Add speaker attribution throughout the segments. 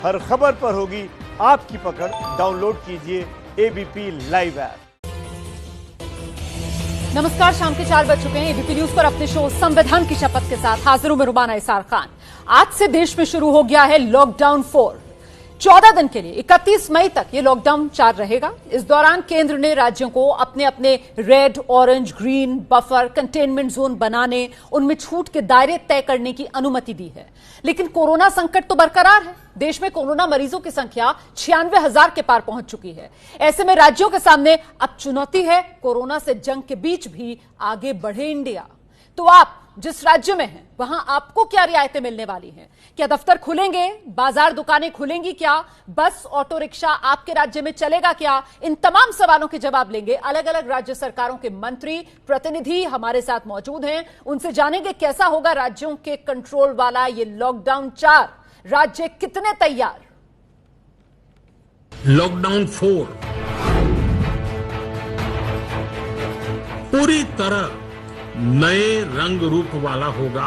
Speaker 1: हर खबर पर होगी आपकी पकड़। डाउनलोड कीजिए एबीपी लाइव ऐप।
Speaker 2: नमस्कार, शाम के 4 बज चुके हैं। एबीपी न्यूज पर अपने शो संविधान की शपथ के साथ हाजिर हूं मैं रुमाना इसार खान। आज से देश में शुरू हो गया है लॉकडाउन 4। 14 दिन के लिए 31 मई तक ये लॉकडाउन 4 रहेगा। इस दौरान केंद्र ने राज्यों को अपने अपने red, orange, green, buffer, containment zone बनाने, उनमें छूट के दायरे तय करने की अनुमति दी है। लेकिन कोरोना संकट तो बरकरार है। देश में कोरोना मरीजों की संख्या 96,000 के पार पहुंच चुकी है। ऐसे में राज्यों के सामने अब चुनौती है कोरोना से जंग के बीच भी आगे बढ़े इंडिया। तो आप जिस राज्य में हैं, वहां आपको क्या रियायतें मिलने वाली हैं? क्या दफ्तर खुलेंगे? बाजार दुकानें खुलेंगी क्या? बस ऑटो रिक्शा आपके राज्य में चलेगा क्या? इन तमाम सवालों के जवाब लेंगे अलग अलग राज्य सरकारों के मंत्री, प्रतिनिधि हमारे साथ मौजूद हैं। उनसे जानेंगे कैसा होगा राज्यों के कंट्रोल वाला ये लॉकडाउन 4। राज्य कितने तैयार?
Speaker 3: लॉकडाउन 4 पूरी तरह नए रंग रूप वाला होगा।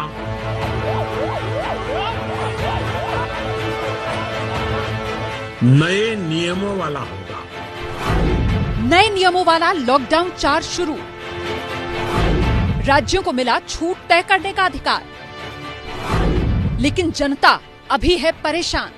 Speaker 3: नए नियमों वाला होगा।
Speaker 2: नए नियमों वाला लॉकडाउन 4 शुरू। राज्यों को मिला छूट तय करने का अधिकार, लेकिन जनता अभी है परेशान।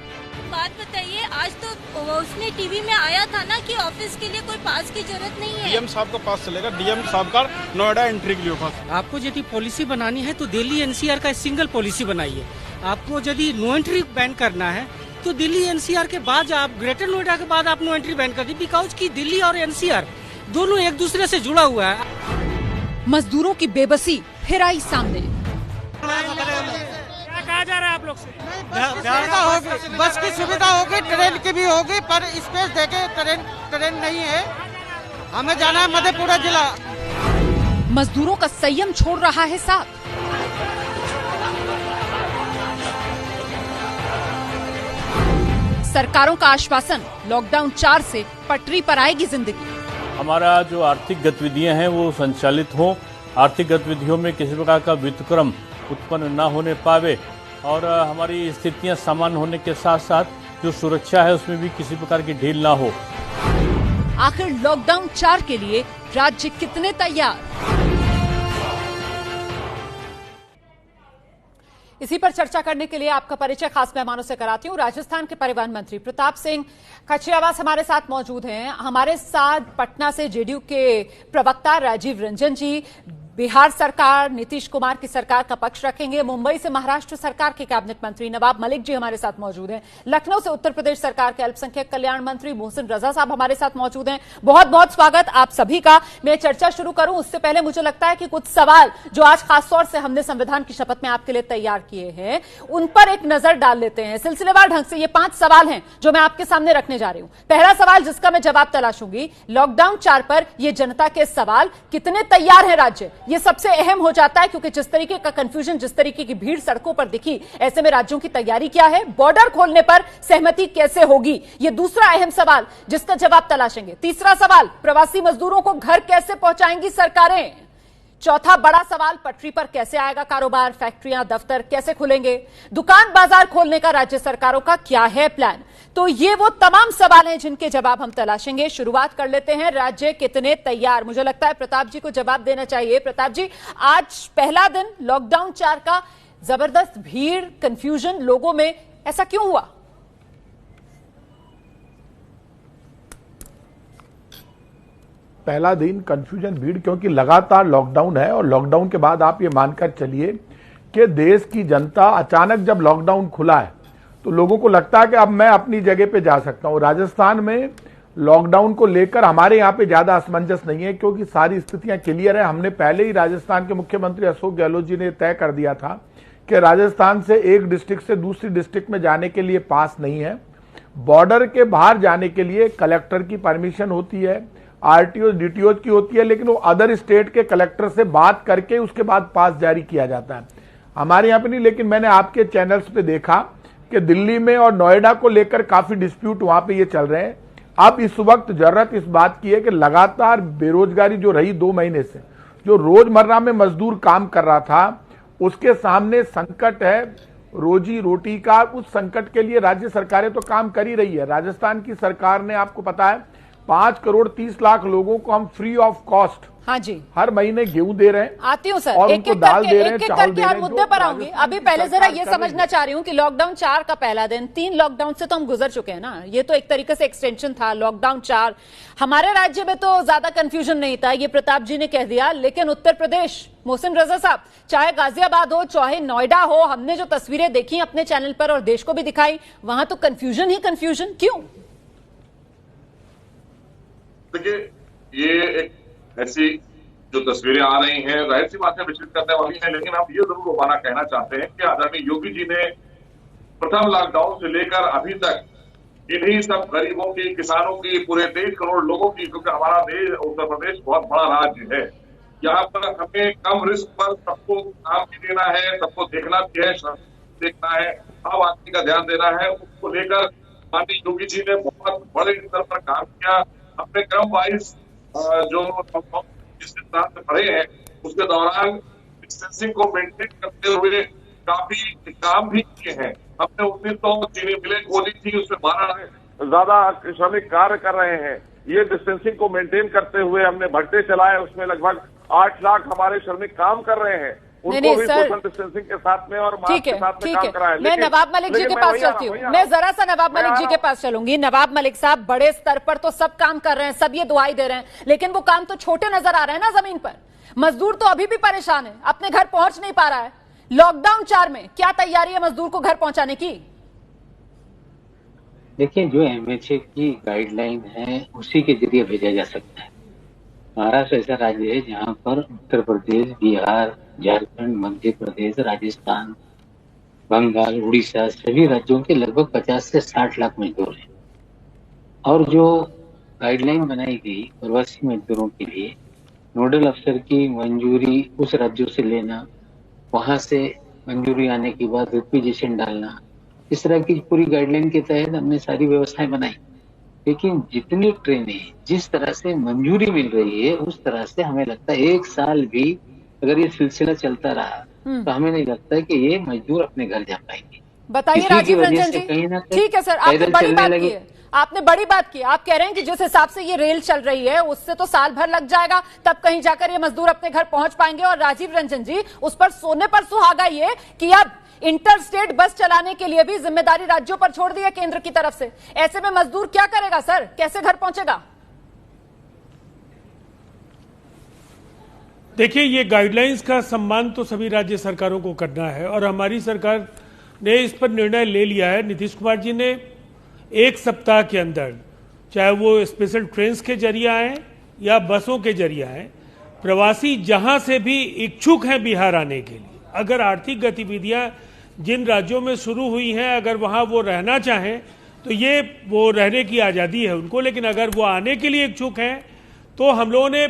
Speaker 4: बात बताइए, आज तो उसमें टीवी में आया था ना कि ऑफिस के लिए कोई पास की जरूरत नहीं है।
Speaker 5: डीएम साहब का पास चलेगा। डीएम साहब का नोएडा एंट्री के लिए पास।
Speaker 6: आपको यदि पॉलिसी बनानी है तो दिल्ली एनसीआर का सिंगल पॉलिसी बनाइए। आपको यदि नो एंट्री बैन करना है तो दिल्ली एनसीआर के बाद आप ग्रेटर नोएडा के बाद आप नो एंट्री बैन कर दी, बिकॉज की दिल्ली और एनसीआर दोनों एक दूसरे से जुड़ा हुआ है।
Speaker 2: मजदूरों की बेबसी फिर आई सामने।
Speaker 6: कहा जा रहा है आप लोग से?
Speaker 7: सुविधा होगी, बस की सुविधा होगी, ट्रेन की भी होगी, पर स्पेस देके ट्रेन नहीं है। हमें जाना है मधेपुरा जिला।
Speaker 2: मजदूरों का संयम छोड़ रहा है साथ। सरकारों का आश्वासन, लॉकडाउन 4 से पटरी पर आएगी जिंदगी।
Speaker 8: हमारा जो आर्थिक गतिविधियां हैं वो संचालित हों, आर्थिक गतिविधियों में किसी प्रकार का वितक्रम उत्पन्न न होने पावे और हमारी स्थितियां सामान्य होने के साथ साथ जो सुरक्षा है उसमें भी किसी प्रकार की ढील ना हो।
Speaker 2: आखिर लॉकडाउन 4 के लिए राज्य कितने तैयार? इसी पर चर्चा करने के लिए आपका परिचय खास मेहमानों से कराती हूं। राजस्थान के परिवहन मंत्री प्रताप सिंह खचियावास हमारे साथ मौजूद हैं। हमारे साथ पटना से जेडीयू के प्रवक्ता राजीव रंजन जी, बिहार सरकार, नीतीश कुमार की सरकार का पक्ष रखेंगे। मुंबई से महाराष्ट्र सरकार के कैबिनेट मंत्री नवाब मलिक जी हमारे साथ मौजूद हैं। लखनऊ से उत्तर प्रदेश सरकार के अल्पसंख्यक कल्याण मंत्री मोहसिन रजा साहब हमारे साथ मौजूद हैं। बहुत बहुत स्वागत आप सभी का। मैं चर्चा शुरू करूं उससे पहले मुझे लगता है कि कुछ सवाल जो आज खासतौर से हमने संविधान की शपथ में आपके लिए तैयार किए हैं उन पर एक नजर डाल लेते हैं सिलसिलेवार ढंग से। ये 5 सवाल हैं जो मैं आपके सामने रखने जा रही हूं। पहला सवाल जिसका मैं जवाब तलाशूंगी, लॉकडाउन 4 पर ये जनता के सवाल, कितने तैयार है राज्य? ये सबसे अहम हो जाता है क्योंकि जिस तरीके का कंफ्यूजन, जिस तरीके की भीड़ सड़कों पर दिखी, ऐसे में राज्यों की तैयारी क्या है? बॉर्डर खोलने पर सहमति कैसे होगी? ये दूसरा अहम सवाल जिसका जवाब तलाशेंगे। तीसरा सवाल, प्रवासी मजदूरों को घर कैसे पहुंचाएंगी सरकारें? चौथा बड़ा सवाल, पटरी पर कैसे आएगा कारोबार? फैक्ट्रियां, दफ्तर कैसे खुलेंगे? दुकान बाजार खोलने का राज्य सरकारों का क्या है प्लान? तो ये वो तमाम सवाल हैं जिनके जवाब हम तलाशेंगे। शुरुआत कर लेते हैं, राज्य कितने तैयार? मुझे लगता है प्रताप जी को जवाब देना चाहिए। प्रताप जी, आज पहला दिन लॉकडाउन 4 का, जबरदस्त भीड़, कंफ्यूजन लोगों में, ऐसा क्यों हुआ?
Speaker 9: पहला दिन कंफ्यूजन, भीड़, क्योंकि लगातार लॉकडाउन है और लॉकडाउन के बाद आप ये मानकर चलिए कि देश की जनता, अचानक जब लॉकडाउन खुला है तो लोगों को लगता है कि अब मैं अपनी जगह पे जा सकता हूं। राजस्थान में लॉकडाउन को लेकर हमारे यहां पे ज्यादा असमंजस नहीं है क्योंकि सारी स्थितियां क्लियर है। हमने पहले ही राजस्थान के मुख्यमंत्री अशोक गहलोत जी ने तय कर दिया था कि राजस्थान से एक डिस्ट्रिक्ट से दूसरी डिस्ट्रिक्ट में जाने के लिए पास नहीं है। बॉर्डर के बाहर जाने के लिए कलेक्टर की परमिशन होती है, आरटीओ डीटीओ की होती है, लेकिन वो अदर स्टेट के कलेक्टर से बात करके उसके बाद पास जारी किया जाता है। हमारे यहाँ पे नहीं, लेकिन मैंने आपके चैनल्स पे देखा कि दिल्ली में और नोएडा को लेकर काफी डिस्प्यूट वहां पे ये चल रहे हैं। अब इस वक्त जरूरत इस बात की है कि लगातार बेरोजगारी जो रही 2 महीने से, जो रोजमर्रा में मजदूर काम कर रहा था उसके सामने संकट है। रोजी रोटी का, उस संकट के लिए राज्य सरकारें तो काम कर ही रही है। राजस्थान की सरकार ने, आपको पता है, 5 करोड़ 30 लाख लोगों को हम फ्री ऑफ कॉस्ट
Speaker 2: हाँ जी
Speaker 9: हर महीने गेहूं दे रहे हैं।
Speaker 2: आती हूँ सर,
Speaker 9: और
Speaker 2: एक
Speaker 9: उनको
Speaker 2: एक
Speaker 9: दाल
Speaker 2: करके
Speaker 9: दे रहे हैं, चावल दे रहे हैं।
Speaker 2: मुद्दे पर आऊंगी। अभी पहले जरा ये समझना चाह रही हूँ कि लॉकडाउन 4 का पहला दिन, 3 लॉकडाउन से तो हम गुजर चुके हैं ना, ये तो एक तरीके से एक्सटेंशन था लॉकडाउन 4। हमारे राज्य में तो ज्यादा कंफ्यूजन नहीं था, ये प्रताप जी ने कह दिया, लेकिन उत्तर प्रदेश, मोहसिन रजा साहब, चाहे गाजियाबाद हो चाहे नोएडा हो, हमने जो तस्वीरें देखी अपने चैनल पर और देश को भी दिखाई, वहां तो कंफ्यूजन ही कंफ्यूजन। क्यों?
Speaker 10: देखिए, ये एक ऐसी जो तस्वीरें आ रही हैं, जाहिर सी बात है विचलित करने वाली है, लेकिन हम ये जरूर दोबारा कहना चाहते हैं कि आदरणीय योगी जी ने प्रथम लॉकडाउन से लेकर अभी तक इन्हीं सब गरीबों की, किसानों की, पूरे 23 करोड़ लोगों की, क्योंकि हमारा देश उत्तर प्रदेश बहुत बड़ा राज्य है, यहाँ पर हमें कम रिस्क पर सबको काम भी देना है, सबको देखना भी है, देखना है, आम आदमी का ध्यान देना है, उसको लेकर माननीय योगी जी ने बहुत बड़े स्तर पर काम किया। अपने क्रम वाइज जो जिस स्थान से पढ़े हैं उसके दौरान डिस्टेंसिंग को मेंटेन करते हुए काफी काम भी किए हैं। हमने 1900 चीनी मिलें खोली थी, उसमें 12 ज्यादा श्रमिक कार्य कर रहे हैं। ये डिस्टेंसिंग को मेंटेन करते हुए हमने भट्टे चलाए, उसमें लगभग 8 लाख हमारे श्रमिक काम कर रहे हैं। उनको भी सोशल डिस्टेंसिंग के साथ में और मास्क के साथ में काम कराया।
Speaker 2: मैं नवाब मलिक जी के पास चलती हूँ, मैं जरा सा नवाब मलिक जी के पास चलूंगी। नवाब मलिक साहब, बड़े स्तर पर तो सब काम कर रहे हैं, सब ये दुआई दे रहे हैं, लेकिन वो काम तो छोटे नजर आ रहे हैं ना जमीन पर। मजदूर तो अभी भी परेशान है, अपने घर पहुंच नहीं पा रहा है। लॉकडाउन 4 में क्या तैयारी है मजदूर को घर पहुंचाने की?
Speaker 11: देखिए, जो एमएचए की गाइडलाइन है उसी के जरिए भेजा जा सकता है। महाराष्ट्र ऐसा राज्य है जहाँ पर उत्तर प्रदेश, बिहार, झारखंड, मध्य प्रदेश, राजस्थान, बंगाल, उड़ीसा सभी राज्यों के लगभग 50 से 60 लाख मजदूर हैं। और जो गाइडलाइन बनाई गई प्रवासी मजदूरों के लिए, नोडल अफसर की मंजूरी उस राज्यों से लेना, वहां से मंजूरी आने के बाद रिक्विजिशन डालना, इस तरह की पूरी गाइडलाइन के तहत हमने सारी व्यवस्थाएं बनाई। लेकिन जितनी ट्रेनें जिस तरह से मंजूरी मिल रही है, उस तरह से हमें लगता है 1 साल भी अगर ये सिलसिला चलता रहा तो हमें नहीं लगता है कि ये मजदूर अपने घर जा पाएंगे।
Speaker 2: बताइए राजीव रंजन जी। ठीक है सर, आपने बड़ी बात की है, आपने बड़ी बात की। आप कह रहे हैं कि जिस हिसाब से ये रेल चल रही है उससे तो साल भर लग जाएगा, तब कहीं जाकर ये मजदूर अपने घर पहुंच पाएंगे। और राजीव रंजन जी, उस पर सोने पर सुहागा ये कि अब इंटर स्टेट बस चलाने के लिए भी जिम्मेदारी राज्यों पर छोड़ दी है केंद्र की तरफ से। ऐसे में मजदूर क्या करेगा सर, कैसे घर पहुंचेगा?
Speaker 12: देखिए, ये गाइडलाइंस का सम्मान तो सभी राज्य सरकारों को करना है और हमारी सरकार ने इस पर निर्णय ले लिया है। नीतीश कुमार जी ने 1 सप्ताह के अंदर, चाहे वो स्पेशल ट्रेन के जरिए आए या बसों के जरिए आए, प्रवासी जहां से भी इच्छुक हैं बिहार आने के लिए, अगर आर्थिक गतिविधियां जिन राज्यों में शुरू हुई हैं, अगर वहां वो रहना चाहें तो ये वो रहने की आज़ादी है उनको, लेकिन अगर वो आने के लिए इच्छुक हैं तो हम लोगों ने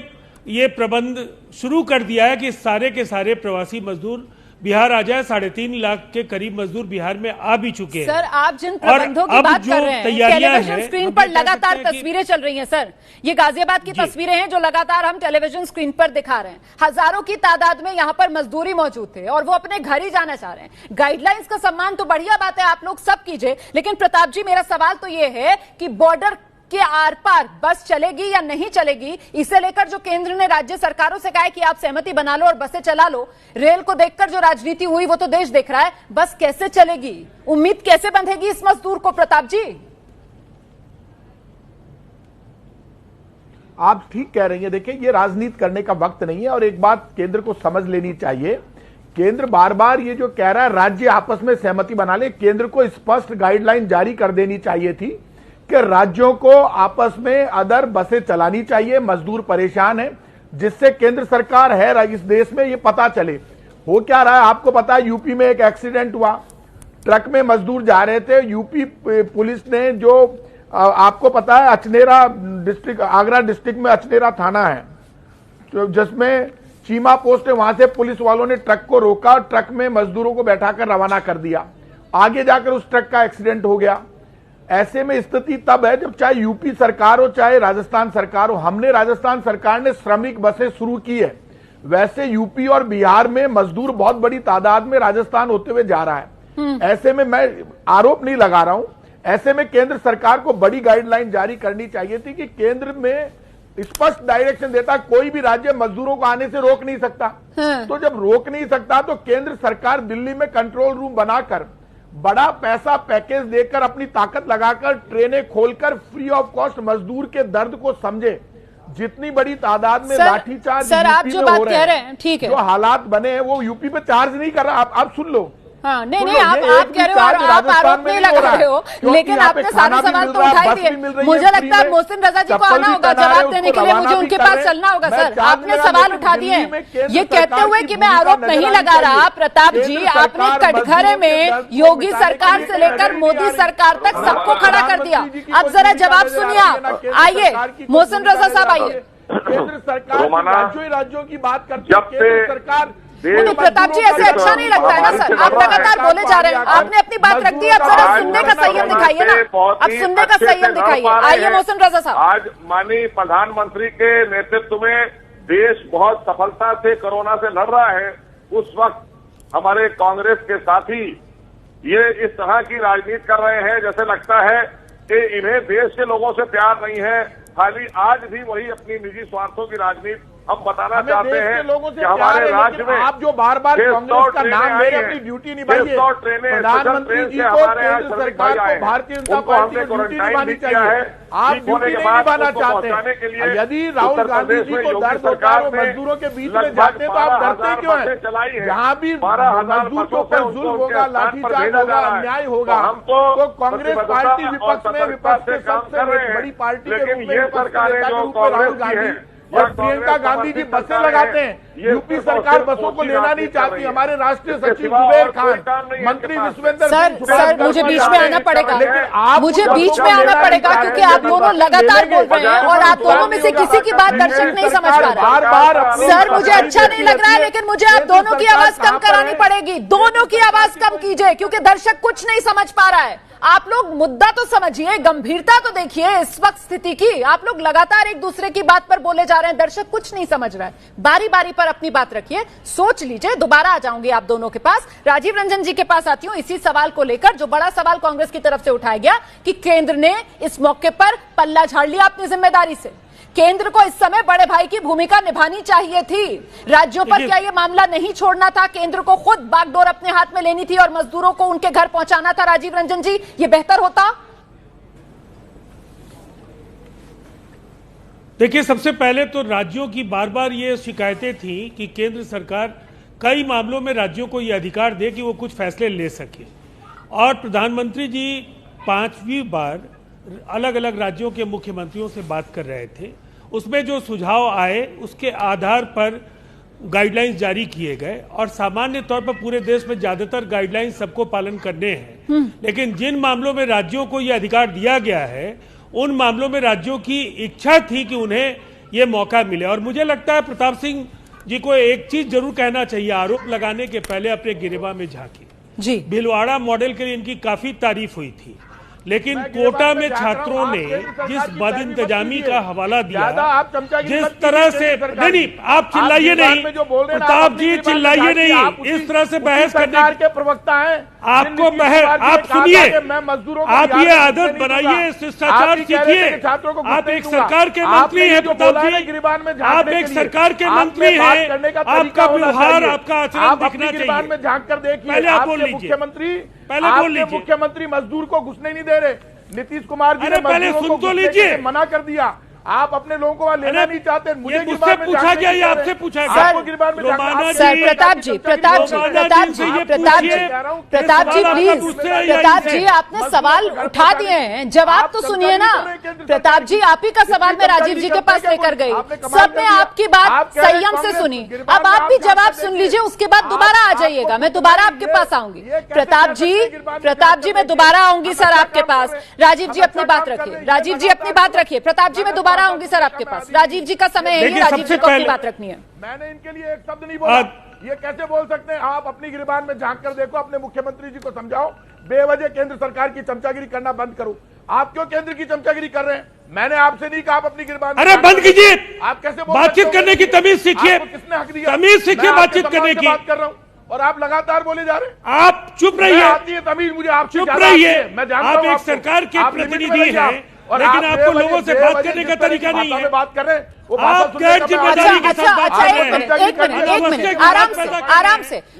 Speaker 12: ये प्रबंध शुरू कर दिया है कि सारे के सारे प्रवासी मजदूर बिहार आ जाए। 3.5 लाख के करीब मजदूर बिहार में आ भी चुके हैं।
Speaker 2: सर, आप जिन प्रबंधों की बात कर रहे हैं, टेलीविजन स्क्रीन पर लगातार तस्वीरें चल रही हैं सर। ये गाजियाबाद की तस्वीरें हैं जो लगातार हम टेलीविजन स्क्रीन पर दिखा रहे हैं। हजारों की तादाद में यहाँ पर मजदूरी मौजूद थे और वो अपने घर ही जाना चाह रहे हैं। गाइडलाइंस का सम्मान तो बढ़िया बात है, आप लोग सब कीजिए, लेकिन प्रताप जी, मेरा सवाल तो ये है कि बॉर्डर के आर पार बस चलेगी या नहीं चलेगी, इसे लेकर जो केंद्र ने राज्य सरकारों से कहा है कि आप सहमति बना लो और बसें चला लो। रेल को देखकर जो राजनीति हुई वो तो देश देख रहा है, बस कैसे चलेगी, उम्मीद कैसे बंधेगी इस मजदूर को? प्रताप जी,
Speaker 9: आप ठीक कह रही हैं। देखिए, ये राजनीति करने का वक्त नहीं है और एक बात केंद्र को समझ लेनी चाहिए। केंद्र बार बार ये जो कह रहा है राज्य आपस में सहमति बना ले, केंद्र को स्पष्ट गाइडलाइन जारी कर देनी चाहिए थी कि राज्यों को आपस में अदर बसें चलानी चाहिए। मजदूर परेशान है, जिससे केंद्र सरकार है इस देश में ये पता चले हो क्या रहा है। आपको पता है यूपी में एक एक्सीडेंट हुआ, ट्रक में मजदूर जा रहे थे, यूपी पुलिस ने जो आपको पता है अचनेरा डिस्ट्रिक्ट, आगरा डिस्ट्रिक्ट में अचनेरा थाना है तो जिसमें सीमा पोस्ट है, वहां से पुलिस वालों ने ट्रक को रोका, ट्रक में मजदूरों को बैठाकर रवाना कर दिया। आगे जाकर उस ट्रक का एक्सीडेंट हो गया। ऐसे में स्थिति तब है जब चाहे यूपी सरकार हो चाहे राजस्थान सरकार हो, हमने राजस्थान सरकार ने श्रमिक बसें शुरू की है। वैसे यूपी और बिहार में मजदूर बहुत बड़ी तादाद में राजस्थान होते हुए जा रहा है। ऐसे में मैं आरोप नहीं लगा रहा हूं, ऐसे में केंद्र सरकार को बड़ी गाइडलाइन जारी करनी चाहिए थी कि केंद्र में स्पष्ट डायरेक्शन देता कोई भी राज्य मजदूरों को आने से रोक नहीं सकता। तो जब रोक नहीं सकता तो केंद्र सरकार दिल्ली में कंट्रोल रूम बनाकर बड़ा पैसा पैकेज देकर अपनी ताकत लगाकर ट्रेनें खोलकर फ्री ऑफ कॉस्ट मजदूर के दर्द को समझे। जितनी बड़ी तादाद में लाठीचार्ज
Speaker 2: आप जो बात कह रहे हैं ठीक है,
Speaker 9: जो हालात बने हैं वो यूपी पे चार्ज नहीं कर रहा। आप सुन लो।
Speaker 2: हाँ, नहीं आप कह रहे हो और आप आरोप नहीं लगा रहे हो, लेकिन आपने सारे सवाल तो उठा ही दिए। मुझे लगता है मोहसिन रजा जी को आना होगा जवाब देने के लिए, मुझे उनके पास चलना होगा। सर, आपने सवाल उठा दिए ये कहते हुए कि मैं आरोप नहीं लगा रहा। प्रताप जी, आपने कटघरे में योगी सरकार से लेकर मोदी सरकार तक सबको खड़ा कर दिया। अब जरा जवाब सुनिए आप। आइए मोहसिन रजा साहब, आइए।
Speaker 9: केंद्र सरकार राज्यों की बात करती है, केंद्र सरकार
Speaker 2: नहीं प्रताप जी, ऐसे अच्छा नहीं लगता है ना सर, आप लगातार बोले जा रहे हैं। आपने अपनी बात रख दी, अब जरा सुनने का संयम दिखाइए ना, अब सुनने का संयम दिखाइए। आइए मोहसिन रजा साहब।
Speaker 13: आज माननीय प्रधानमंत्री के नेतृत्व में देश बहुत सफलता से कोरोना से लड़ रहा है। उस वक्त हमारे कांग्रेस के साथी ये इस तरह की राजनीति कर रहे हैं जैसे लगता है कि इन्हें देश के लोगों से प्यार नहीं है, खाली आज भी वही अपनी निजी स्वार्थों की राजनीति हम बताना चाहते हैं कि हमारे राज्य में
Speaker 9: आप जो बार बार कांग्रेस का नाम ले अपनी ड्यूटी निभाइए। प्रधानमंत्री जी को, केंद्र सरकार को, भारतीय जनता पार्टी को ड्यूटी निभानी चाहिए। आप ड्यूटी नहीं निभाना चाहते हैं। यदि राहुल गांधी जी को दर्द होता है मजदूरों के बीच में जाते हैं तो आप डरते क्यों हैं? जहाँ भी मजदूर के ऊपर जुल्म होगा, लाठीचार्ज होगा, अन्याय होगा, तो कांग्रेस पार्टी विपक्ष में, विपक्ष के सबसे बड़ी पार्टी के रूप में राहुल गांधी और प्रियंका गांधी जी बसें लगाते हैं। यूपी सरकार बसों को लेना नहीं चाहती। हमारे राष्ट्रीय सचिव जुबेर खान, मंत्री विश्वेंद्र
Speaker 2: सर मुझे बीच में आना पड़ेगा, मुझे बीच में आना पड़ेगा क्योंकि आप दोनों लगातार बोल रहे हैं और आप दोनों में से किसी की बात दर्शक नहीं समझ पा रहा है। सर मुझे अच्छा नहीं लग रहा है, लेकिन मुझे आप दोनों की आवाज कम करानी पड़ेगी। दोनों की आवाज कम कीजिए क्योंकि दर्शक कुछ नहीं समझ पा रहा है। आप लोग मुद्दा तो समझिए, गंभीरता तो देखिए इस वक्त स्थिति की। आप लोग लगातार एक दूसरे की बात पर बोले जा रहे हैं, दर्शक कुछ नहीं समझ रहा है। बारी बारी पर अपनी बात रखिए, सोच लीजिए। दोबारा आ जाऊंगी आप दोनों के पास, राजीव रंजन जी के पास आती हूं इसी सवाल को लेकर, जो बड़ा सवाल कांग्रेस की तरफ से उठाया गया कि केंद्र ने इस मौके पर पल्ला झाड़ लिया अपनी जिम्मेदारी से। केंद्र को इस समय बड़े भाई की भूमिका निभानी चाहिए थी। राज्यों पर क्या यह मामला नहीं छोड़ना था? केंद्र को खुद बागडोर अपने हाथ में लेनी थी और मजदूरों को उनके घर पहुंचाना था। राजीव रंजन जी, ये बेहतर होता?
Speaker 12: देखिए, सबसे पहले तो राज्यों की बार बार ये शिकायतें थी कि केंद्र सरकार कई मामलों में राज्यों को ये अधिकार दे कि वो कुछ फैसले ले सके, और प्रधानमंत्री जी 5वीं बार अलग अलग राज्यों के मुख्यमंत्रियों से बात कर रहे थे। उसमें जो सुझाव आए उसके आधार पर गाइडलाइंस जारी किए गए, और सामान्य तौर पर पूरे देश में ज्यादातर गाइडलाइंस सबको पालन करने हैं। लेकिन जिन मामलों में राज्यों को यह अधिकार दिया गया है उन मामलों में राज्यों की इच्छा थी कि उन्हें यह मौका मिले। और मुझे लगता है प्रताप सिंह जी को एक चीज जरूर कहना चाहिए, आरोप लगाने के पहले अपने गिरेबा में झांके जी। भिलवाड़ा मॉडल के लिए इनकी काफी तारीफ हुई थी, लेकिन कोटा में छात्रों ने जिस बदइंतजामी का हवाला दिया, जिस तरह से नहीं आप चिल्लाइए नहीं, प्रताप जी चिल्लाइए नहीं, इस तरह से बहस करने
Speaker 9: के प्रवक्ता हैं।
Speaker 12: आपको आप सुनिए, आप ये आदत बनाइए, शिष्टाचार सीखिए। आप एक सरकार के मंत्री हैं प्रताप जी, आप एक सरकार के मंत्री हैं, आपका व्यवहार, आपका आचरण दिखना चाहिए। पहले आप बोल लीजिए, पहले बोल लीजिए।
Speaker 9: मुख्यमंत्री मजदूर को घुसने नहीं दे रहे। नीतीश कुमार जी ने
Speaker 12: पहले सुन तो लीजिए,
Speaker 9: मना कर दिया। आप अपने लोगों को वहां लेना नहीं चाहते। मुझे
Speaker 12: मुझसे पूछा गया या आपसे पूछा गया?
Speaker 2: सर प्रताप जी प्लीज, प्रताप जी आपने सवाल उठा दिए हैं, जवाब तो सुनिए ना। प्रताप जी आप ही का सवाल मैं राजीव जी के पास लेकर गई, सबने आपकी बात संयम से सुनी। अब आप भी जवाब सुन लीजिए, उसके बाद दोबारा आ जाइएगा, मैं दोबारा आपके पास आऊंगी। प्रताप जी मैं दोबारा आऊंगी सर आपके पास। राजीव जी अपनी बात रखिए, राजीव जी अपनी बात रखिए। प्रताप जी मैं दोबारा आऊंगी सर आपके पास। राजीव जी का समय है, राजीव जी को अपनी बात रखनी है।
Speaker 9: मैंने इनके लिए एक शब्द नहीं बोला। ये कैसे बोल सकते हैं? आप अपनी गिरबान में झांक कर देखो, अपने मुख्यमंत्री जी को समझाओ, बेवजह केंद्र सरकार की चमचागिरी करना बंद करो। आप क्यों केंद्र की चमचागिरी कर रहे हैं? मैंने आपसे नहीं कहा आप अपनी गिरबान में।
Speaker 12: अरे बंद कीजिए,
Speaker 9: आप कैसे
Speaker 12: बातचीत करने की तमीज सीखिए,
Speaker 9: किसने हक दिया?
Speaker 12: तमीज सीखिए बातचीत करने की।
Speaker 9: बात कर रहा हूँ, और आप लगातार बोले जा रहे हैं।
Speaker 12: आप चुप रहिए,
Speaker 9: आती है तमीज मुझे, आपसे
Speaker 12: चुप
Speaker 9: ज्यादा
Speaker 12: रहिए।
Speaker 9: मैं जानता
Speaker 12: आप
Speaker 9: हूं
Speaker 12: एक सरकार के
Speaker 9: आप लिमिट में
Speaker 12: प्रतिनिधि
Speaker 9: रहिए
Speaker 12: हैं,
Speaker 9: और
Speaker 12: लेकिन
Speaker 9: आप
Speaker 12: आपको
Speaker 9: बेवजह-
Speaker 12: लोगों से
Speaker 9: बेवजह
Speaker 12: बात करने
Speaker 9: जिस
Speaker 12: का
Speaker 9: तरह
Speaker 12: तरीका
Speaker 9: की
Speaker 12: नहीं
Speaker 9: भाषा
Speaker 12: है।
Speaker 9: में बात कर रहे हैं वो
Speaker 12: आप
Speaker 9: भाषा सुनने
Speaker 12: गैर
Speaker 9: का
Speaker 12: जिम्मेदारी के साथ बात कर रहे हैं।
Speaker 2: एक मिनट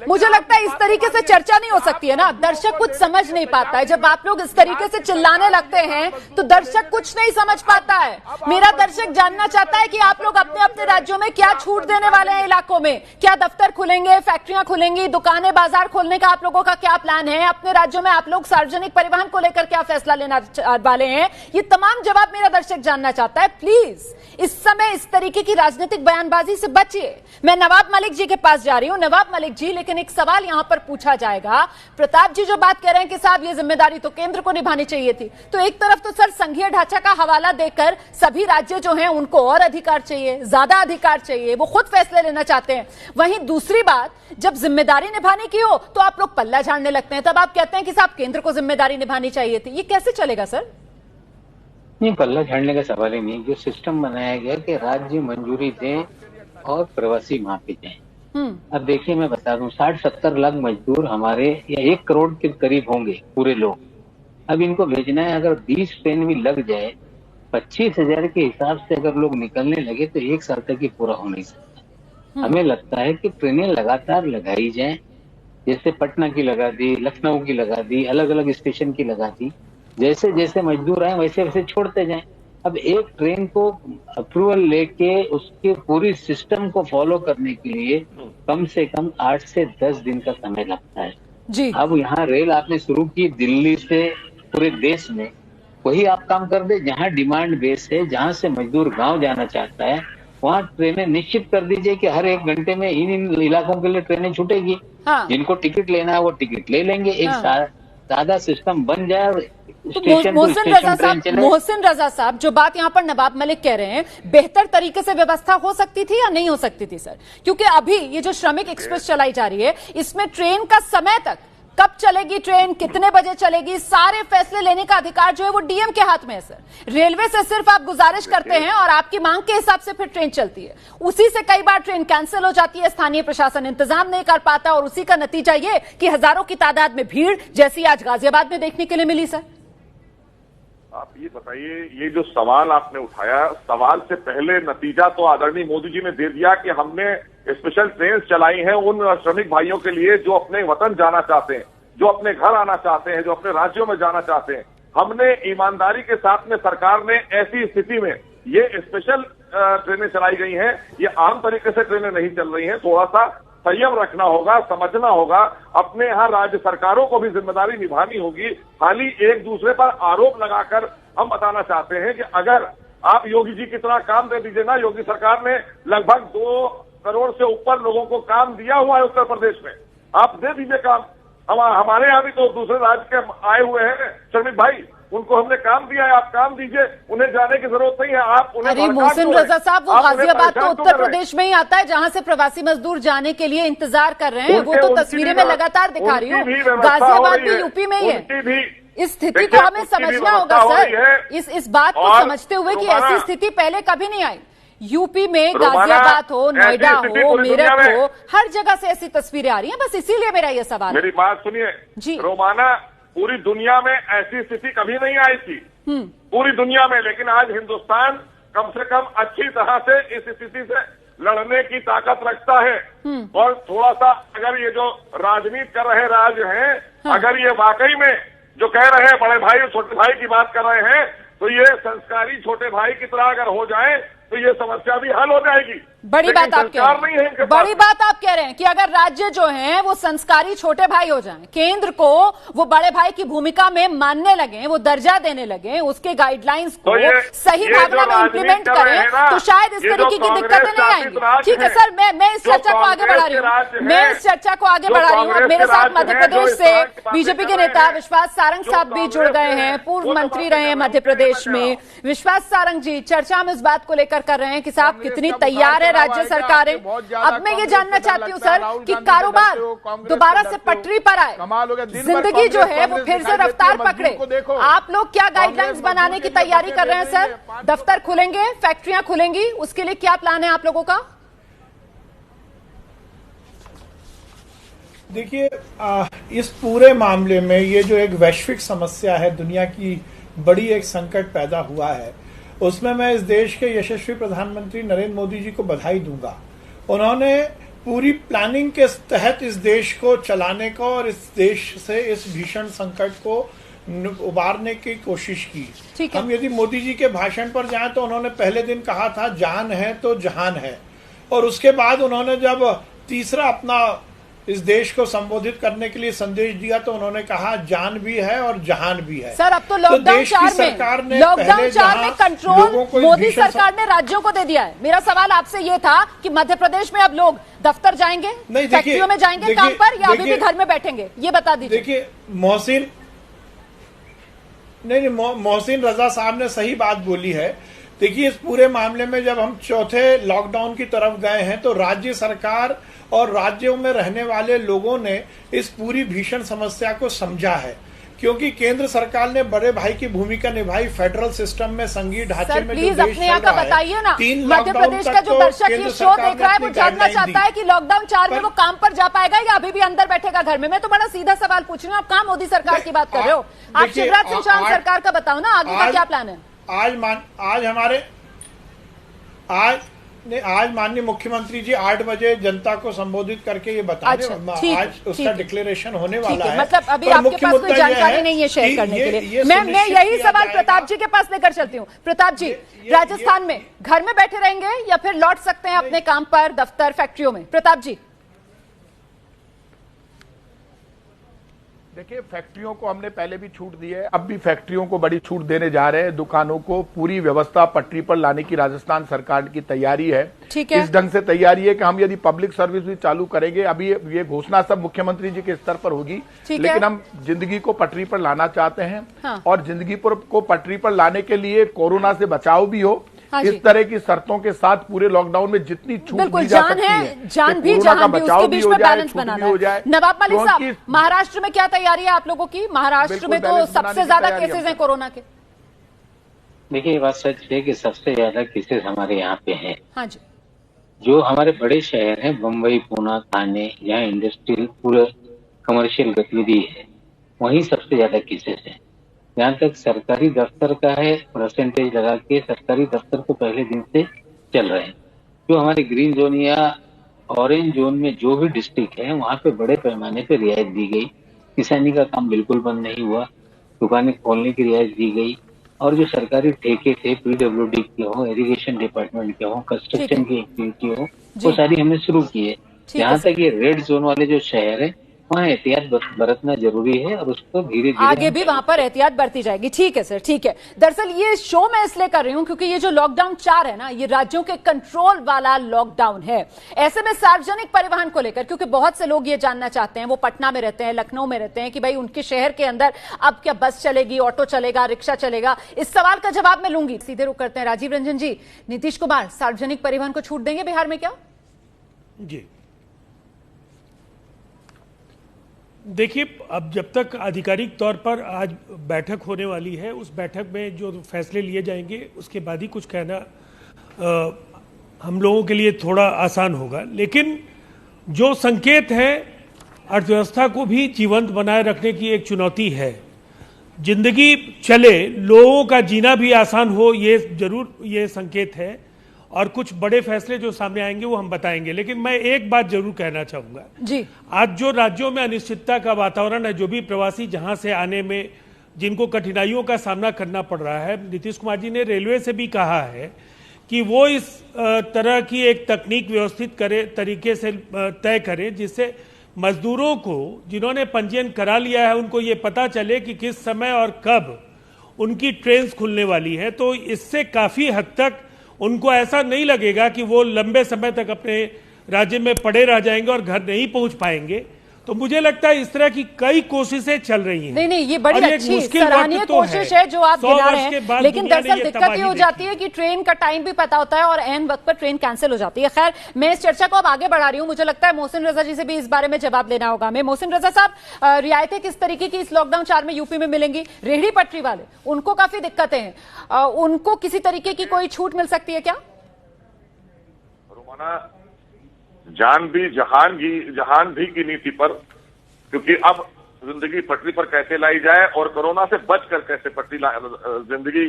Speaker 2: मुझे लगता है इस तरीके से चर्चा नहीं हो सकती है ना। दर्शक कुछ समझ नहीं पाता है। जब आप लोग इस तरीके से चिल्लाने लगते हैं तो दर्शक कुछ नहीं समझ पाता है। मेरा दर्शक जानना चाहता है कि आप लोग अपने अपने राज्यों में क्या छूट देने वाले हैं, इलाकों में क्या दफ्तर खुलेंगे, फैक्ट्रियां खुलेंगी, दुकानें, बाजार खोलने का आप लोगों का क्या प्लान है, अपने राज्यों में आप लोग सार्वजनिक परिवहन को लेकर क्या फैसला लेना वाले हैं। ये तमाम जवाब मेरा दर्शक जानना चाहता है। प्लीज इस समय इस तरीके की राजनीतिक बयानबाजी से बचिए। मैं नवाब मलिक जी के पास जा रही हूं। नवाब मलिक जी, लेकिन एक सवाल यहां पर पूछा जाएगा। प्रताप जी जो बात कह रहे हैं कि साहब ये जिम्मेदारी तो केंद्र को निभानी चाहिए थी, तो एक तरफ तो सर संघीय ढांचा का हवाला देकर सभी राज्य जो हैं उनको और अधिकार चाहिए, ज्यादा अधिकार चाहिए, वो खुद फैसले लेना चाहते हैं। वहीं दूसरी बात, जब जिम्मेदारी निभाने की हो तो आप लोग पल्ला झाड़ने लगते हैं, तब आप कहते हैं कि साहब केंद्र को जिम्मेदारी निभानी चाहिए थी। ये कैसे चलेगा सर?
Speaker 11: नहीं, पल्ला झाड़ने का सवाल ही नहीं। जो सिस्टम बनाया गया कि राज्य मंजूरी दें और प्रवासी वहां पे जाएं। अब देखिए, मैं बता दूं, 60-70 लाख मजदूर हमारे या 1 करोड़ के करीब होंगे पूरे लोग। अब इनको भेजना है, अगर 20 ट्रेन भी लग जाए, 25,000 के हिसाब से अगर लोग निकलने लगे तो 1 साल तक ही पूरा हो नहीं सकता। हमें लगता है कि ट्रेनें लगातार लगाई जाएं, जैसे पटना की लगा दी, लखनऊ की लगा दी, अलग अलग स्टेशन की लगा दी। जैसे जैसे मजदूर आए वैसे वैसे छोड़ते जाएं। अब एक ट्रेन को अप्रूवल लेके उसके पूरी सिस्टम को फॉलो करने के लिए कम से कम 8 से 10 दिन का समय लगता है
Speaker 2: जी।
Speaker 11: अब यहाँ रेल आपने शुरू की दिल्ली से पूरे देश में, वही आप काम कर दे जहाँ डिमांड बेस है, जहाँ से मजदूर गांव जाना चाहता है वहाँ ट्रेनें निश्चित कर दीजिए कि हर 1 घंटे में इन इलाकों के लिए ट्रेनें छूटेगी।
Speaker 2: हाँ।
Speaker 11: जिनको टिकट लेना है वो टिकट ले लेंगे। एक सादा सिस्टम बन जाए।
Speaker 2: तो मोहसिन रजा साहब, जो बात यहाँ पर नवाब मलिक कह रहे हैं, बेहतर तरीके से व्यवस्था हो सकती थी या नहीं हो सकती थी सर? क्योंकि अभी ये जो श्रमिक एक्सप्रेस चलाई जा रही है, इसमें ट्रेन का समय तक, कब चलेगी ट्रेन, कितने बजे चलेगी, सारे फैसले लेने का अधिकार जो है वो डीएम के हाथ में है सर। रेलवे से सिर्फ आप गुजारिश करते हैं और आपकी मांग के हिसाब से फिर ट्रेन चलती है। उसी से कई बार ट्रेन कैंसिल हो जाती है, स्थानीय प्रशासन इंतजाम नहीं कर पाता और उसी का नतीजा ये कि हजारों की तादाद में भीड़ जैसी आज गाजियाबाद में देखने के लिए मिली सर।
Speaker 13: आप ये बताइए, ये जो सवाल आपने उठाया, सवाल से पहले नतीजा तो आदरणीय मोदी जी ने दे दिया कि हमने स्पेशल ट्रेन चलाई हैं उन श्रमिक भाइयों के लिए जो अपने वतन जाना चाहते हैं, जो अपने घर आना चाहते हैं, जो अपने राज्यों में जाना चाहते हैं। हमने ईमानदारी के साथ में सरकार ने ऐसी स्थिति में ये स्पेशल ट्रेनें चलाई गई हैं, ये आम तरीके से ट्रेनें नहीं चल रही हैं। थोड़ा सा संयम रखना होगा, समझना होगा। अपने यहाँ राज्य सरकारों को भी जिम्मेदारी निभानी होगी। खाली एक दूसरे पर आरोप लगाकर हम बताना चाहते हैं कि अगर आप योगी जी की तरह काम दे दीजिए ना, योगी सरकार ने लगभग 2 करोड़ से ऊपर लोगों को काम दिया हुआ है उत्तर प्रदेश में, आप दे दीजिए काम। हमारे यहाँ भी तो दूसरे राज्य के आए हुए हैं श्रमिक भाई, उनको हमने काम दिया है, आप काम दीजिए, उन्हें जाने की जरूरत नहीं है। आप उन्हें
Speaker 2: अरे मोहसिन रजा साहब, वो गाजियाबाद तो उत्तर प्रदेश में ही आता है जहां से प्रवासी मजदूर जाने के लिए इंतजार कर रहे हैं। वो तो तस्वीरें में लगातार दिखा रही हूँ, गाजियाबाद भी यूपी में ही है। इस स्थिति को हमें समझना होगा सर, इस बात को समझते हुए कि ऐसी स्थिति पहले कभी नहीं आई। यूपी में गाजियाबाद हो, नोएडा हो, मेरठ हो, हर जगह से ऐसी तस्वीरें आ रही हैं। बस इसीलिए मेरा ये सवाल है।
Speaker 13: मेरी बात सुनिए जी। रोमाना, पूरी दुनिया में ऐसी स्थिति कभी नहीं आई थी, पूरी दुनिया में। लेकिन आज हिंदुस्तान कम से कम अच्छी तरह से इस स्थिति से लड़ने की ताकत रखता है। और थोड़ा सा अगर ये जो राजनीति कर रहे राज्य हैं, अगर ये वाकई में जो कह रहे हैं बड़े भाई और छोटे भाई की बात कर रहे हैं, तो ये संस्कारी छोटे भाई की तरह अगर हो जाए तो ये समस्या भी हल हो जाएगी।
Speaker 2: बड़ी बात आप कह रहे हैं, बड़ी बात आप कह रहे हैं कि अगर राज्य जो हैं वो संस्कारी छोटे भाई हो जाएं, केंद्र को वो बड़े भाई की भूमिका में मानने लगे, वो दर्जा देने लगे, उसके गाइडलाइंस को सही भावना में इम्प्लीमेंट करें, तो शायद इस तरीके की दिक्कतें नहीं आएंगी। ठीक है सर, मैं इस चर्चा को आगे बढ़ा रही हूँ, अब मेरे साथ मध्य प्रदेश से बीजेपी के नेता विश्वास सारंग साहब भी जुड़ गए हैं, पूर्व मंत्री रहे हैं मध्य प्रदेश में। विश्वास सारंग जी, चर्चा हम इस बात को लेकर कर रहे हैं कि साहब कितनी तैयार है राज्य सरकारें। अब मैं ये जानना चाहती हूँ सर कि कारोबार दोबारा से पटरी पर आए, जिंदगी जो है वो फिर से रफ्तार पकड़े, आप लोग क्या गाइडलाइंस बनाने की तैयारी कर रहे हैं सर? दफ्तर खुलेंगे, फैक्ट्रियां खुलेंगी, उसके लिए क्या प्लान है आप लोगों का?
Speaker 14: देखिए, इस पूरे मामले में ये जो एक वैश्विक समस्या है, दुनिया की बड़ी एक संकट पैदा हुआ है, उसमें मैं इस देश के यशस्वी प्रधानमंत्री नरेंद्र मोदी जी को बधाई दूंगा। उन्होंने पूरी प्लानिंग के तहत इस देश को चलाने का और इस देश से इस भीषण संकट को उबारने की कोशिश की। हम यदि मोदी जी के भाषण पर जाएं तो उन्होंने पहले दिन कहा था जान है तो जहान है, और उसके बाद उन्होंने जब तीसरा अपना इस देश को संबोधित करने के लिए संदेश दिया तो उन्होंने कहा जान भी है और जहान भी है।
Speaker 2: सर, अब तो लॉकडाउन 4 में कंट्रोल मोदी सरकार ने राज्यों को दे दिया है। मेरा सवाल आपसे ये था कि मध्य प्रदेश में अब लोग दफ्तर जाएंगे, फैक्ट्रियों में जाएंगे काम पर, या अभी भी घर में बैठेंगे, ये बता दीजिए।
Speaker 14: देखिए, मोहसिन रजा साहब ने सही बात बोली है। देखिए, इस पूरे मामले में जब हम चौथे लॉकडाउन की तरफ गए हैं तो राज्य सरकार और राज्यों में रहने वाले लोगों ने इस पूरी भीषण समस्या को समझा है, क्योंकि केंद्र सरकार ने बड़े भाई की भूमिका निभाई। फेडरल सिस्टम में संघीय ढांचे में जो देश
Speaker 2: अपने यहाँ का बताइए ना। मध्य प्रदेश का जो दर्शक ये शो देख रहा है वो जानना चाहता है कि लॉकडाउन 4 में वो काम पर जा पाएगा या अभी भी अंदर बैठेगा घर में। मैं तो बड़ा सीधा सवाल पूछ रही हूँ, आप कहाँ मोदी सरकार की बात कर रहे हो? आप शिवराज सिंह चौहान सरकार का बताओ ना, आगे का क्या प्लान है?
Speaker 14: आज माननीय मुख्यमंत्री जी 8 बजे जनता को संबोधित करके ये बता रहे हैं। आज उसका डिक्लेरेशन होने वाला है।
Speaker 2: मतलब अभी आपके पास कोई जानकारी नहीं है शेयर करने के लिए। मैं यही सवाल प्रताप जी के पास लेकर चलती हूँ। प्रताप जी, राजस्थान में घर में बैठे रहेंगे या फिर लौट सकते हैं अपने काम पर, दफ्तर, फैक्ट्रियों में? प्रताप जी,
Speaker 9: देखिए, फैक्ट्रियों को हमने पहले भी छूट दी है, अब भी फैक्ट्रियों को बड़ी छूट देने जा रहे हैं। दुकानों को पूरी व्यवस्था पटरी पर लाने की राजस्थान सरकार की तैयारी है। इस ढंग से तैयारी है कि हम यदि पब्लिक सर्विस भी चालू करेंगे, अभी ये घोषणा सब मुख्यमंत्री जी के स्तर पर होगी, लेकिन हम जिंदगी को पटरी पर लाना चाहते हैं। और जिंदगी को पटरी पर लाने के लिए कोरोना से बचाव भी हो, इस तरह की शर्तों के साथ पूरे लॉकडाउन में जितनी छूट दी जा सकती है,
Speaker 2: जान भी जहां भी, उसके बीच में बैलेंस बनाना है। नवाब मलिक साहब, महाराष्ट्र में क्या तैयारी है आप लोगों की? महाराष्ट्र में तो सबसे ज्यादा केसेस हैं कोरोना के।
Speaker 11: देखिए, ये बात सच है कि सबसे ज्यादा केसेस हमारे यहाँ पे हैं।
Speaker 2: हाँ जी।
Speaker 11: जो हमारे बड़े शहर हैं, बम्बई, पुणे, ठाणे, जहाँ इंडस्ट्रियल पूरा कमर्शियल गतिविधि है, वहीं सबसे ज्यादा केसेस हैं। जहाँ तक सरकारी दफ्तर का है, परसेंटेज लगा के सरकारी दफ्तर तो पहले दिन से चल रहे हैं। जो हमारे ग्रीन जोन या ऑरेंज जोन में जो भी डिस्ट्रिक्ट है, वहाँ पे बड़े पैमाने पे रियायत दी गई। किसानी का काम बिल्कुल बंद नहीं हुआ, दुकानें खोलने की रियायत दी गई। और जो सरकारी ठेके थे, PWD के हो, इरिगेशन डिपार्टमेंट के हो, कंस्ट्रक्शन की एक्टिविटी हो, वो सारी हमने शुरू की है। जहाँ तक ये रेड जोन वाले जो शहर है, वहाँ एहतियात बरतना जरूरी है और उसको धीरे धीरे
Speaker 2: आगे भी वहां पर एहतियात बरती जाएगी। ठीक है सर, ठीक है। दरअसल ये शो मैं इसलिए कर रही हूं क्योंकि ये जो लॉकडाउन 4 है ना, ये राज्यों के कंट्रोल वाला लॉकडाउन है। ऐसे में सार्वजनिक परिवहन को लेकर, क्योंकि बहुत से लोग ये जानना चाहते हैं, वो पटना में रहते हैं, लखनऊ में रहते हैं, कि भाई उनके शहर के अंदर अब क्या बस चलेगी, ऑटो चलेगा, रिक्शा चलेगा? इस सवाल का जवाब मैं लूंगी। सीधे रुख करते हैं राजीव रंजन जी। नीतीश कुमार सार्वजनिक परिवहन को छूट देंगे बिहार में क्या?
Speaker 12: जी, देखिए, अब जब तक आधिकारिक तौर पर आज बैठक होने वाली है, उस बैठक में जो फैसले लिए जाएंगे उसके बाद ही कुछ कहना हम लोगों के लिए थोड़ा आसान होगा। लेकिन जो संकेत है, अर्थव्यवस्था को भी जीवंत बनाए रखने की एक चुनौती है। जिंदगी चले, लोगों का जीना भी आसान हो, ये जरूर ये संकेत है। और कुछ बड़े फैसले जो सामने आएंगे वो हम बताएंगे। लेकिन मैं एक बात जरूर कहना चाहूंगा
Speaker 2: जी,
Speaker 12: आज जो राज्यों में अनिश्चितता का वातावरण है, जो भी प्रवासी जहां से आने में जिनको कठिनाइयों का सामना करना पड़ रहा है, नीतीश कुमार जी ने रेलवे से भी कहा है कि वो इस तरह की एक तकनीक व्यवस्थित तरीके से तय करें जिससे मजदूरों को, जिन्होंने पंजीयन करा लिया है, उनको ये पता चले कि किस समय और कब उनकी ट्रेन खुलने वाली है। तो इससे काफी हद तक उनको ऐसा नहीं लगेगा कि वो लंबे समय तक अपने राज्य में पड़े रह जाएंगे और घर नहीं पहुंच पाएंगे। तो मुझे लगता है इस तरह की कई कोशिशें चल रही हैं।
Speaker 2: नहीं, ये बड़ी अच्छी सराहनीय कोशिश है जो आप गिना रहे हैं। लेकिन दरअसल दिक्कत ये हो जाती है कि ट्रेन का टाइम भी पता होता है और एन वक्त पर ट्रेन कैंसिल हो जाती है। खैर, मैं इस चर्चा को अब आगे बढ़ा रही हूँ। मुझे लगता है मोहसिन रजा जी से भी इस बारे में जवाब लेना होगा। मैं मोहसिन रजा साहब, रियायतें किस तरीके की इस लॉकडाउन 4 में यूपी में मिलेंगी? रेहड़ी पटरी वाले, उनको काफी दिक्कतें हैं, उनको किसी तरीके की कोई छूट मिल सकती है क्या?
Speaker 13: रुमाना, जान भी जहान भी की नीति पर क्योंकि अब जिंदगी पटरी पर कैसे लाई जाए और कोरोना से बचकर कैसे जिंदगी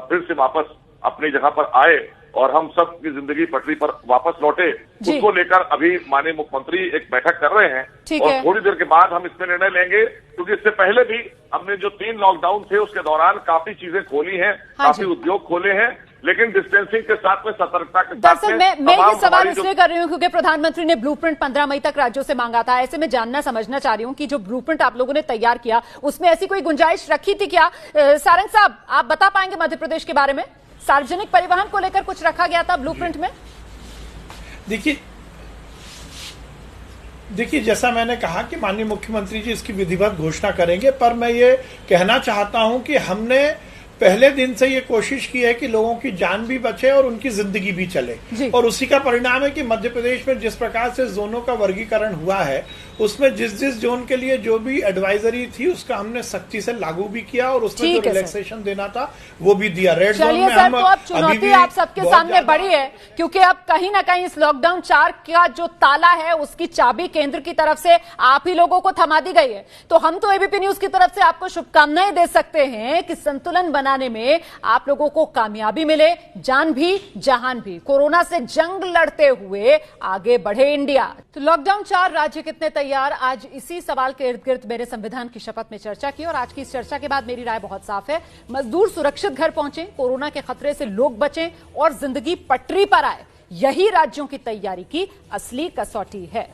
Speaker 13: फिर से वापस अपनी जगह पर आए और हम सब की जिंदगी पटरी पर वापस लौटे, उसको लेकर अभी माननीय मुख्यमंत्री एक बैठक कर रहे हैं और थोड़ी देर के बाद हम इसमें निर्णय लेंगे। क्योंकि इससे पहले भी हमने जो 3 लॉकडाउन थे उसके दौरान काफी चीजें खोली हैं, काफी उद्योग खोले हैं, लेकिन डिस्टेंसिंग के साथ में, सतर्कता के साथ में।
Speaker 2: मैं ये सवाल इसलिए कर रही हूँ क्योंकि प्रधानमंत्री ने ब्लूप्रिंट 15 मई तक राज्यों से मांगा था। ऐसे में जानना समझना चाह रही हूँ कि जो ब्लूप्रिंट आप लोगों ने तैयार किया उसमें ऐसी कोई गुंजाइश रखी थी क्या? सारंग साहब, आप बता पाएंगे मध्य प्रदेश के बारे में? सार्वजनिक परिवहन को लेकर कुछ रखा गया था ब्लूप्रिंट में?
Speaker 14: देखिए, जैसा मैंने कहा कि माननीय मुख्यमंत्री जी इसकी विधिवत घोषणा करेंगे, पर मैं ये कहना चाहता हूं कि हमने पहले दिन से ये कोशिश की है कि लोगों की जान भी बचे और उनकी जिंदगी भी चले, और उसी का परिणाम है कि मध्य प्रदेश में जिस प्रकार से जोनों का वर्गीकरण हुआ है उसमें जिस जोन के लिए जो भी एडवाइजरी थी उसका हमने सख्ती से लागू भी किया और उसमें जो रिलैक्सेशन देना था वो भी दिया। रेड जोन में हम
Speaker 2: तो अब चुनौती आप सबके सामने बड़ी है क्योंकि अब कहीं ना कहीं इस लॉकडाउन 4 का जो ताला है उसकी चाबी केंद्र की तरफ से आप ही लोगों को थमा दी गई है। तो हम तो एबीपी न्यूज की तरफ से आपको शुभकामनाएं दे सकते हैं कि संतुलन बनाने में आप लोगों को कामयाबी मिले, जान भी जहान भी, कोरोना से जंग लड़ते हुए आगे बढ़े इंडिया। तो लॉकडाउन 4 राज्य कितने तैयार, आज इसी सवाल के इर्द गिर्द मेरे संविधान की शपथ में चर्चा की और आज की इस चर्चा के बाद मेरी राय बहुत साफ है। मजदूर सुरक्षित घर पहुंचे, कोरोना के खतरे से लोग बचें और जिंदगी पटरी पर आए, यही राज्यों की तैयारी की असली कसौटी है।